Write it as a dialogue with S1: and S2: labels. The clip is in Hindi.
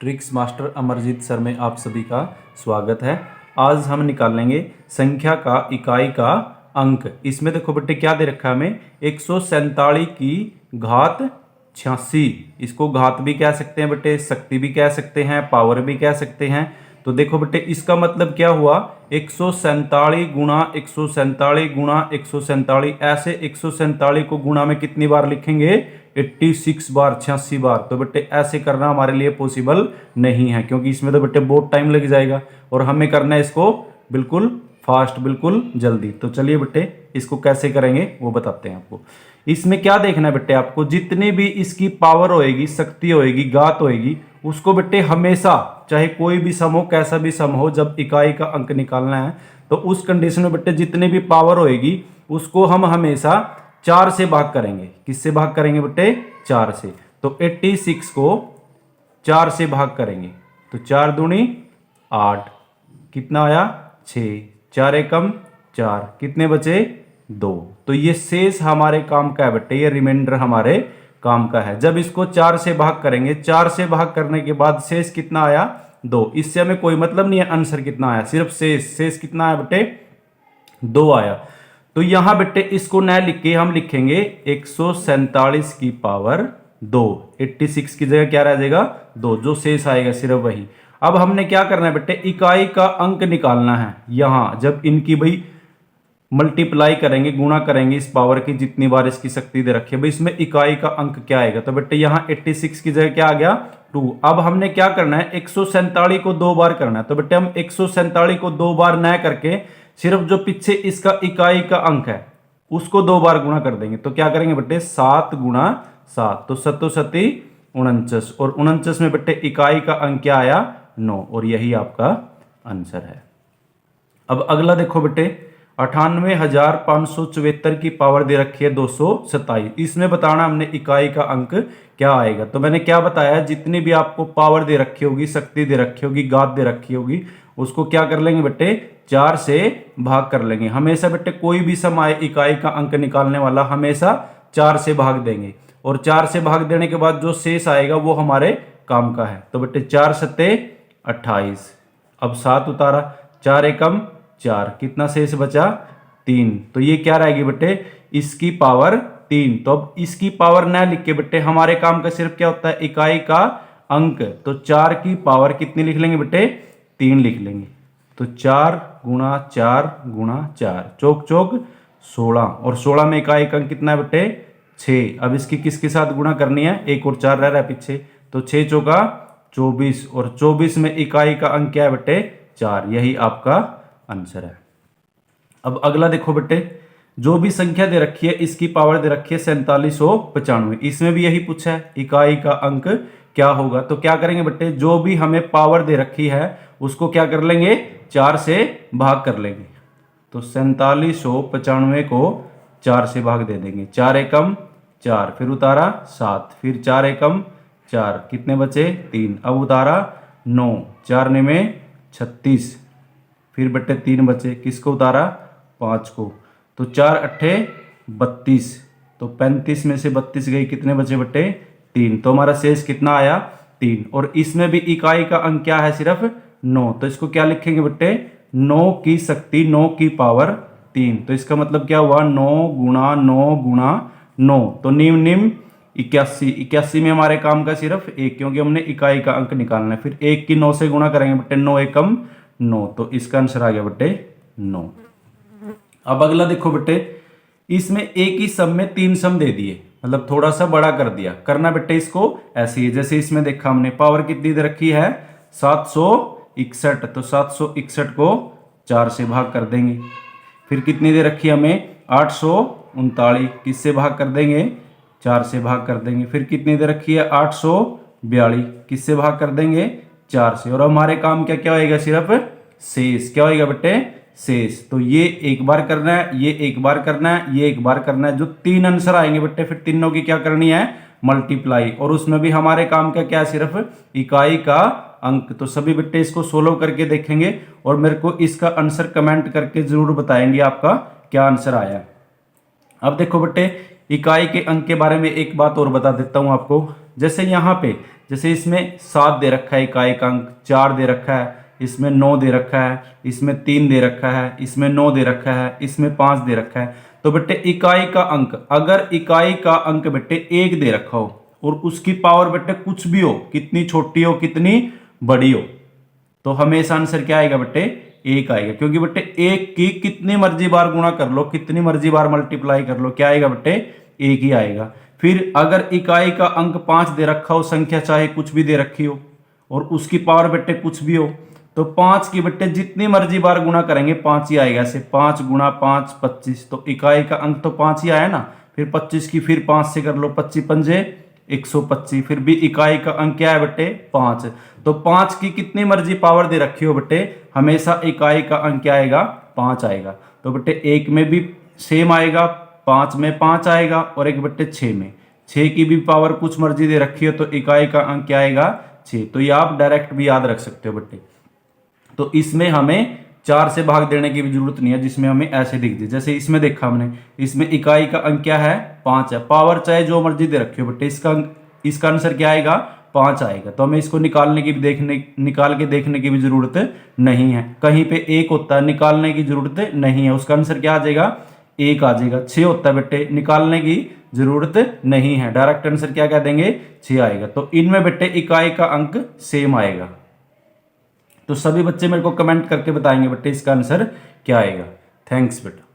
S1: ट्रिक्स मास्टर अमरजीत सर में आप सभी का स्वागत है। आज हम निकालेंगे संख्या का इकाई का अंक। इसमें देखो बेटे क्या दे रखा है हमें 147 की घात 86। इसको घात भी कह सकते हैं बेटे, शक्ति भी कह सकते हैं, पावर भी कह सकते हैं। तो देखो बेटे इसका मतलब क्या हुआ 147 गुणा 147 गुणा 147। ऐसे 147 को गुणा में कितनी बार लिखेंगे 86 बार, 86 बार। तो बेटे ऐसे करना हमारे लिए पॉसिबल नहीं है क्योंकि इसमें तो बेटे बहुत टाइम लग जाएगा और हमें करना है इसको बिल्कुल फास्ट, बिल्कुल जल्दी। तो चलिए बेटे इसको कैसे करेंगे वो बताते हैं आपको। इसमें क्या देखना है बेटे आपको, जितनी भी इसकी पावर होएगी, शक्ति होएगी, घात होएगी, उसको बेटे हमेशा चाहे कोई भी सम हो, कैसा भी सम हो, जब इकाई का अंक निकालना है तो उस कंडीशन में बेटे जितनी भी पावर होएगी उसको हम हमेशा 4 से भाग करेंगे। किससे भाग करेंगे बेटे 4 से। तो 86 को 4 से भाग करेंगे तो 4 दूनी 8, कितना आया 6, 4 एकम 4, कितने बचे 2। तो ये शेष हमारे काम का है बेटे, ये रिमाइंडर हमारे काम का है। जब इसको 4 से भाग करेंगे, 4 से भाग करने के बाद शेष कितना आया 2। इससे हमें कोई मतलब नहीं है आंसर कितना आया, सिर्फ शेष कितना आया बेटे 2 आया। तो यहां बेटे इसको न लिख के हम लिखेंगे 147 की पावर 2। 86 की जगह क्या रह जाएगा 2, जो शेष आएगा सिर्फ वही। अब हमने क्या करना है बेटे, इकाई का अंक निकालना है। यहां जब इनकी भाई मल्टीप्लाई करेंगे, गुणा करेंगे इस पावर की जितनी बार इसकी शक्ति दे रखी है, भाई इसमें इकाई का अंक क्या आएगा। तो बेटे यहां 86 की जगह क्या आ गया 2। अब हमने क्या करना है 147 को 2 बार करना है। तो बेटे हम 147 को 2 बार न करके सिर्फ जो पीछे इसका इकाई का अंक है उसको 2 बार गुणा कर देंगे। तो क्या करेंगे बेटे 7 गुणा 7, तो 7 7 49, और 49 में बेटे इकाई का अंक क्या आया 9, और यही आपका आंसर है। अब अगला देखो बेटे 98,574 की पावर दे रखी है 227। इसमें बताना हमने इकाई का अंक क्या आएगा। तो मैंने क्या बताया, जितनी भी आपको पावर दे रखी होगी, शक्ति दे रखी होगी, घात दे रखी होगी, उसको क्या कर लेंगे बेटे 4 से भाग कर लेंगे। हमेशा बेटे कोई भी सम आए इकाई का अंक निकालने वाला हमेशा 4 से भाग देंगे, और 4 से भाग देने के बाद जो शेष आएगा वो हमारे काम का है। तो बेटे 4 सत्ते 28, अब 7 उतारा, 4 एकम 4, कितना शेष बचा 3। तो ये क्या रहेगी बेटे इसकी पावर 3। तो अब इसकी पावर न लिख के बेटे हमारे काम का सिर्फ क्या होता है इकाई का अंक। तो 4 की पावर कितनी लिख लेंगे बेटे 3 लिख लेंगे। तो 4 गुणा 4 गुणा 4, चौक चौक 16, और 16 में इकाई का अंक कितना है बेटे 6। अब इसकी किसके साथ गुणा करनी है, 1 और 4 रह रहा है पीछे, तो 6 चौका 24, और 24 में इकाई का अंक क्या है बेटे 4। यही आपका आंसर है। अब अगला देखो बेटे, जो भी संख्या दे रखी है इसकी पावर दे रखी है 4795। इसमें भी यही पूछा है इकाई का अंक क्या होगा। तो क्या करेंगे बेटे, जो भी हमें पावर दे रखी है उसको क्या कर लेंगे 4 से भाग कर लेंगे। तो 4795 को 4 से भाग दे देंगे, 4 एकम 4, फिर उतारा 7, फिर 4 एकम 4, कितने बचे 3, अब उतारा 9, 4 ने में 36, फिर बेटे 3 बचे, किसको उतारा 5 को, तो 4 अट्ठे 32, तो 35 में से 32 गई, कितने बचे बेटे 3। तो हमारा शेष कितना आया 3। और इसमें भी इकाई का अंक क्या है सिर्फ 9। तो इसको क्या लिखेंगे बेटे 9 की शक्ति, 9 की पावर 3। तो इसका मतलब क्या हुआ 9 गुणा 9 गुणा 9, तो निम निम 81। 81 में हमारे काम का सिर्फ 1, क्योंकि हमने इकाई का अंक निकालना है। फिर 1 की 9 से गुणा करेंगे बेटे, 9 एकम 9, तो इसका आंसर आ गया बेटे 9। अब अगला देखो बेटे, इसमें एक ही सम में 3 सम दे दिए, मतलब थोड़ा सा बड़ा कर दिया। करना बेटे इसको ऐसे ही, जैसे इसमें देखा हमने पावर कितनी दे रखी है 761, तो 761 को 4 से भाग कर देंगे। फिर कितनी दे रखी है हमें 839, किससे भाग कर देंगे 4 से भाग कर देंगे। फिर कितनी दे रखी है 842, किससे भाग कर देंगे 4 से। और हमारे काम क्या क्या होएगा सिर्फ शेष, क्या होएगा बेटे शेष। तो ये एक बार करना है, ये एक बार करना है, ये एक बार करना है। जो 3 आंसर आएंगे बेटे फिर तीनों की क्या करनी है मल्टीप्लाई, और उसमें भी हमारे काम का क्या सिर्फ इकाई का अंक। तो सभी बेटे इसको सोल्व करके देखेंगे और मेरे को इसका आंसर कमेंट करके जरूर बताएंगे आपका क्या आंसर आया। अब देखो बेटे इकाई के अंक के बारे में एक बात और बता देता हूं आपको। जैसे यहाँ पे जैसे इसमें 7 दे रखा है इकाई का अंक, 4 दे रखा है, इसमें 9 दे रखा है, इसमें 3 दे रखा है, इसमें 9 दे रखा है, इसमें 5 दे रखा है। तो बेटे इकाई का अंक, अगर इकाई का अंक बेटे 1 दे रखा हो और उसकी पावर बेटे कुछ भी हो, कितनी छोटी हो कितनी बड़ी हो, तो हमेशा आंसर क्या आएगा बेटे 1 आएगा। क्योंकि बेटे 1 की कितनी मर्जी बार गुणा कर लो, कितनी मर्जी बार मल्टीप्लाई कर लो, क्या आएगा बेटे 1 ही आएगा। फिर अगर इकाई का अंक 5 दे रखा हो, संख्या चाहे कुछ भी दे रखी हो और उसकी पावर बेटे कुछ भी हो, तो 5 की बेटे जितनी मर्जी बार गुणा करेंगे 5 ही आएगा। ऐसे 5 गुणा 5 25, तो इकाई का अंक तो 5 ही आया ना। फिर 25 की फिर 5 से कर लो, 25 पंजे 125, फिर भी इकाई का अंक क्या है बेटे 5। तो 5 की कितनी मर्जी पावर दे रखी हो बेटे, हमेशा इकाई का अंक क्या आएगा 5 आएगा। तो बेटे 1 में भी सेम आएगा, 5 में 5 आएगा, और एक बेटे 6 में 6 की भी पावर कुछ मर्जी दे रखी हो तो इकाई का अंक क्या आएगा 6। तो ये आप डायरेक्ट भी याद रख सकते हो बेटे। तो इसमें हमें 4 से भाग देने की भी जरूरत नहीं है, जिसमें हमें ऐसे दिख जाए। जैसे इसमें देखा हमने, इसमें इकाई का अंक क्या है 5 है, पावर चाहे जो मर्जी दे रखी हो बेटे, इसका आंसर क्या आएगा 5 आएगा। तो हमें इसको निकाल के देखने की भी जरूरत नहीं है। कहीं पे 1 होता है, निकालने की जरूरत नहीं है, उसका आंसर क्या आ जाएगा 1 आ जाएगा। 6 होता है बेटे, निकालने की जरूरत नहीं है, डायरेक्ट आंसर क्या कह देंगे 6 आएगा। तो इनमें बेटे इकाई का अंक सेम आएगा। तो सभी बच्चे मेरे को कमेंट करके बताएंगे बेटे इसका आंसर क्या आएगा। थैंक्स बेटा।